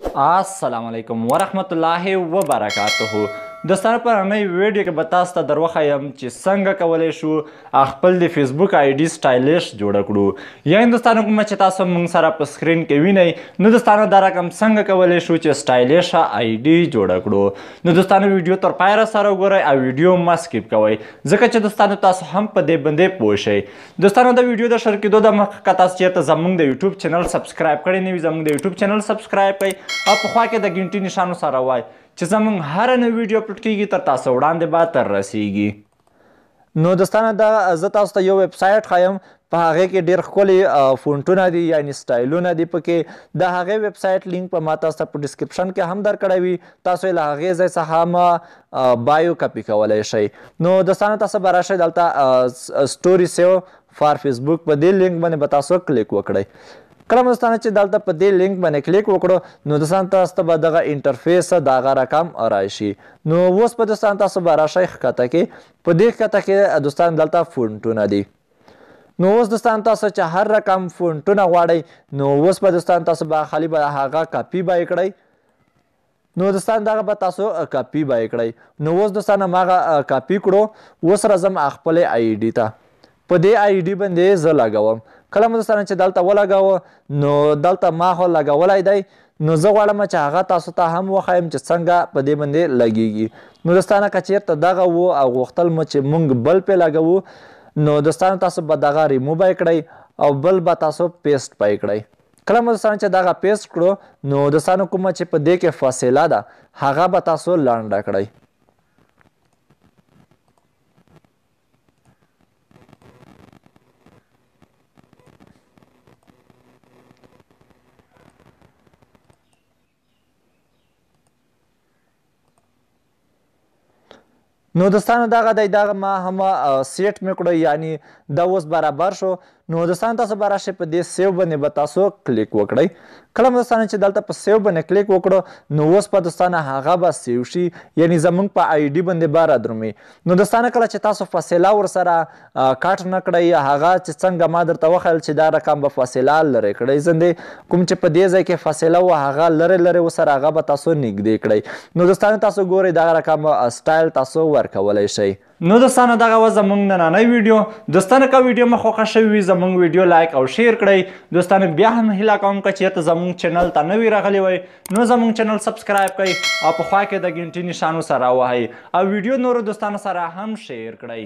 السلام علیکم ورحمت الله وبرکاته. دوستانو په نننۍ ویډیو کې به تاسو ته در وښیم چې څنګه کولی شو خپل د فیسبوک آی ډي سټایلیش جوړه کړو. یعنې دوستانو کومه چې تاسو موږ سره په سکرین کې وینئ نو دوستانو دا رقم څنګه کولی شو چې سټایلیشه آی ډي جوړه کړو. نو دوستانو ویډیو تر پایه سره وګورئ او ویډیو مه سکیپ کوئ ځکه چې دوستانو تاسو هم په دې باندې پوه شئ. دوستانو د ویډیو د شروع کېدو د مخکې که تاسو چېرته زموږ د یوټیوب چینل سبسکرایب کړی نه وي زموږ د یوټیوب چینل سبسکرایب کړئ او په خوا کې د ګنټې نښان سره وای چې زموږ هره نوې ویډیو اپلوډ کېږي تر تاسو وړاندې به تر رسیږي. نو دوستانو دا زه تاسو ته یو ویب سایټ ښایم په هغې کې ډېر ښکلي فونټونه دي یعنې سټایلونه دي پکې. د هغې ویب سایټ لینک په ما تاسو ته په ډسکرپشن کې هم درکړی وي. تاسو یې له هغې ځای څخه هم بایو کپي کولی شئ. نو دوستانو تاسو به راشئ دلته سټوري سیو فار فیسبوک په دې لینک باندې به تاسو کلیک وکړئ. کله مو دوستانو چې دلته په دې لینک باندې کلیک وکړو نو دوستانو تاسو ته به دغه انټرفیس د هغه رقم راشي. نو اوس په دوستانو تاسو به راشئ ښکته کې. په دې ښکته کې دوستانو دلته فونټونه دي. نو اوس دوستانو تاسو چې هر رقم فونټونه غواړئ نو اوس به دوستانو تاسو به خالي به هغه کاپي به یې کړئ. نو دوستانو دغه به تاسو کاپي به یې کړئ. نو اوس دوستانو هماغه کاپي کړو. اوس راځم خپلې آی ډي ته. په دې آی ډي باندې زه لګوم. کله مو دوستانو چې دلته ولګوه نو دلته ما خو لګولی دی نو زه غواړم چې هغه تاسو ته هم وښایم چې څنګه په دې باندې لګیږي. نو دوستانو که چېرته دغه و او غوښتل مو چې موږ بل پې لګوو نو دوستانو تاسو به دغه ریموو به یې کړئ او بل به تاسو پیسټ به یې کړئ. کله مو دوستانو چې دغه پیسټ کړو نو دوستانو کومه چې په دې کې فاصله ده هغه به تاسو لنډه کړئ. نو دوستانو دغه دی دغه ما هم سیټ مې کړو یعنې دا اوس برابر شو. نو دوستانو تاسو به راشئ په دې سیو باندې به تاسو کلیک وکړئ. کله مو دوستانو چې دلته په سیو باندې کلیک وکړو نو اوس به دوستانو هغه به سیو شي یعنې زموږ په آی ډي باندې به رادرومي. نو دوستانو کله چې تاسو فاصله ورسره کټ نه کړئ هغه چې څنګه ما درته وښیل چې دا رقم به فاصله لرې کړئ زندې کوم چې په دې ځای کې فاصله وه هغه لرې لرې ورسره هغه به تاسو نږدې کړئ. نو دوستانو تاسو ګورئ دغه رقم سټایل تاسو ورکولی شئ. نو دوستانو دغه وه زموږ نننۍ ویډیو. دوستانو که ویډیو مو خوښه شوې وي زموږ ویډیو لایک او شیر کړئ. دوستانو بیا هم هیله کوم که چېرته زموږ چینل ته نوي راغلي وئ نو زموږ چینل سبسکرایب کړئ او په خوا کې د ګنټې نښانو سره ووهئ او ویډیو نورو دوستانو سره هم شیر کړئ.